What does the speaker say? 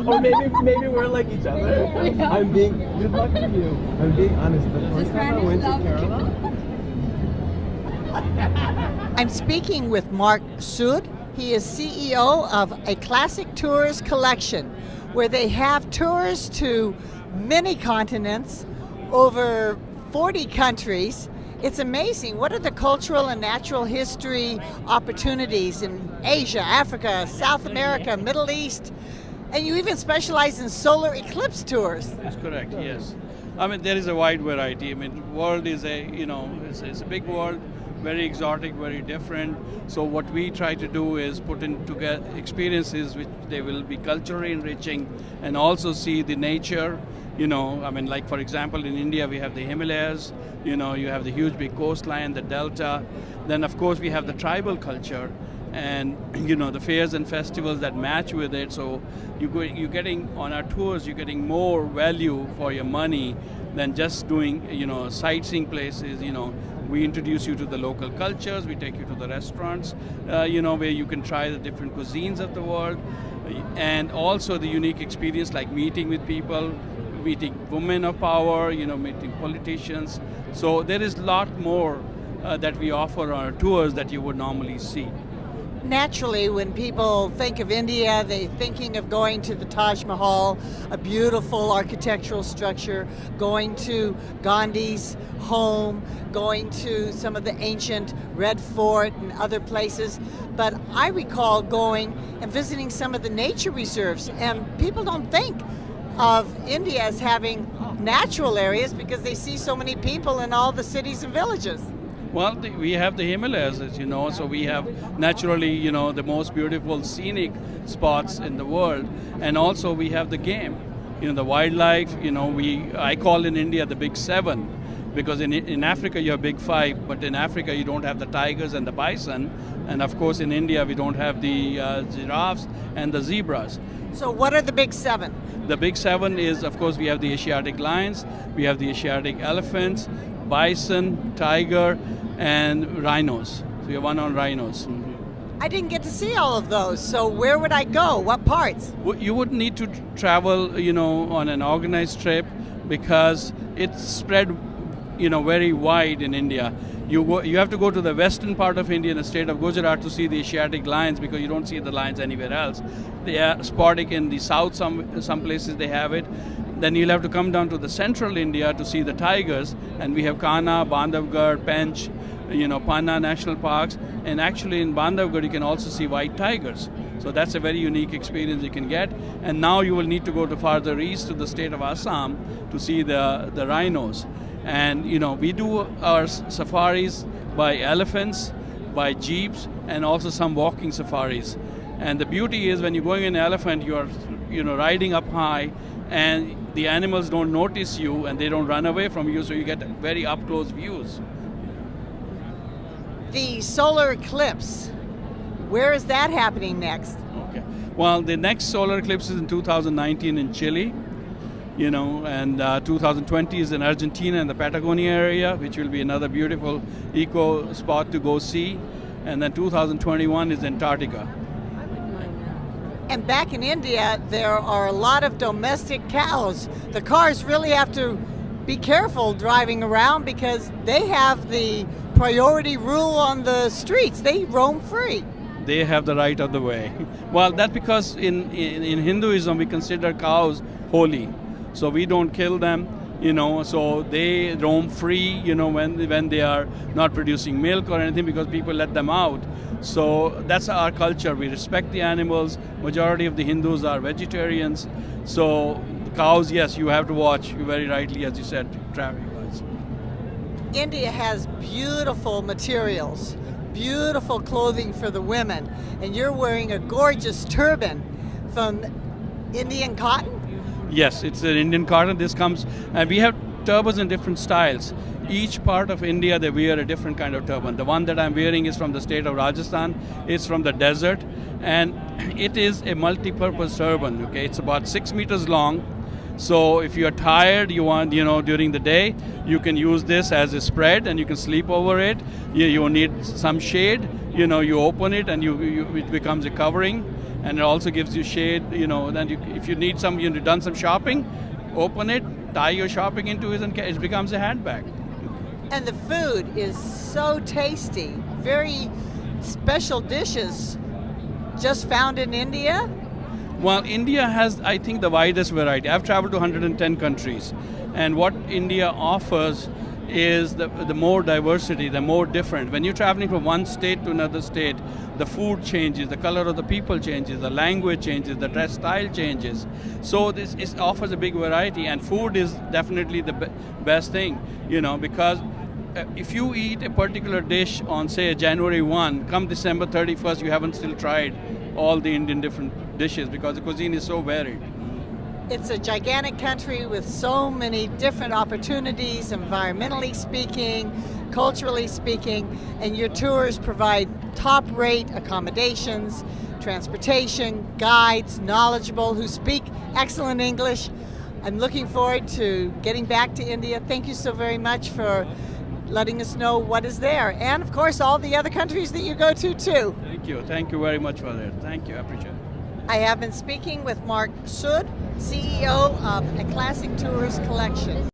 Or maybe we're like each other. I'm being good luck to you. I'm being honest. The first time I went to Kerala. I'm speaking with Mark Sood. He is CEO of a Classic Tours collection where they have tours to many continents, over 40 countries. It's amazing. What are the cultural and natural history opportunities in Asia, Africa, South America, Middle East? And you even specialize in solar eclipse tours. That's correct, yes. I mean, there is a wide variety. I mean, the world is it's a big world, very exotic, very different. So what we try to do is put in together experiences which they will be culturally enriching and also see the nature. I mean, like for example, in India we have the Himalayas, you have the huge big coastline, the delta. Then of course we have the tribal culture and, the fairs and festivals that match with it. So you're getting, on our tours, you're getting more value for your money than just doing, sightseeing places, We introduce you to the local cultures, we take you to the restaurants, where you can try the different cuisines of the world, and also the unique experience like meeting with people, meeting women of power, meeting politicians. So there is a lot more that we offer on our tours that you would normally see. Naturally, when people think of India, they're thinking of going to the Taj Mahal, a beautiful architectural structure, going to Gandhi's home, going to some of the ancient Red Fort and other places. But I recall going and visiting some of the nature reserves, and people don't think of India as having natural areas because they see so many people in all the cities and villages. Well, we have the Himalayas, as you know, so we have naturally, the most beautiful scenic spots in the world. And also we have the game, the wildlife, I call in India the big seven, because in Africa you have big five, but in Africa you don't have the tigers and the bison. And of course in India we don't have the giraffes and the zebras. So what are the big seven? The big seven is, of course, we have the Asiatic lions, we have the Asiatic elephants, bison, tiger, and rhinos. So we have one on rhinos. I didn't get to see all of those, so where would I go? What parts? You would need to travel, on an organized trip because it's spread, very wide in India. You have to go to the western part of India in the state of Gujarat to see the Asiatic lions because you don't see the lions anywhere else. They are sporadic in the south, some places they have it. Then you'll have to come down to the central India to see the tigers, and we have Kanha, Bandhavgarh, Pench, Panna national parks, and actually in Bandhavgarh you can also see white tigers. So that's a very unique experience you can get. And now you will need to go to farther east to the state of Assam to see the rhinos. And we do our safaris by elephants, by jeeps, and also some walking safaris. And the beauty is when you're going in an elephant, you are riding up high, and the animals don't notice you and they don't run away from you, so you get very up close views. The solar eclipse, where is that happening next? Okay. Well, the next solar eclipse is in 2019 in Chile, and 2020 is in Argentina in the Patagonia area, which will be another beautiful eco spot to go see. And then 2021 is Antarctica. And back in India, there are a lot of domestic cows. The cars really have to be careful driving around because they have the priority rule on the streets. They roam free. They have the right of the way. Well, that's because in Hinduism we consider cows holy. So we don't kill them, so they roam free, when they are not producing milk or anything because people let them out. So that's our culture. We respect the animals. Majority of the Hindus are vegetarians. So cows, yes, you have to watch, very rightly, as you said, traffic-wise. India has beautiful materials, beautiful clothing for the women, and you're wearing a gorgeous turban from Indian cotton? Yes, it's an Indian cotton. This comes, and we have turbans in different styles. Each part of India, they wear a different kind of turban. The one that I'm wearing is from the state of Rajasthan. It's from the desert, and it is a multi-purpose turban. Okay, it's about 6 meters long. So if you're tired, you want, during the day, you can use this as a spread and you can sleep over it. You need some shade, you open it and it becomes a covering. and it also gives you shade. Then if you need you've done some shopping, open it, tie your shopping into it, and it becomes a handbag. And the food is so tasty. Very special dishes just found in India. Well, India has, I think, the widest variety. I've traveled to 110 countries, and what India offers is the more diversity, the more different. When you're traveling from one state to another state, the food changes, the color of the people changes, the language changes, the dress style changes. So this offers a big variety, and food is definitely the best thing, because if you eat a particular dish on, say, January 1, come December 31st, you haven't still tried all the Indian different dishes because the cuisine is so varied. It's a gigantic country with so many different opportunities, environmentally speaking, culturally speaking, and your tours provide top-rate accommodations, transportation, guides, knowledgeable, who speak excellent English. I'm looking forward to getting back to India. Thank you so very much for letting us know what is there, and of course all the other countries that you go to too. Thank you very much for that. Thank you, I appreciate it. I have been speaking with Mark Sood, CEO of A Classic Tours Collection.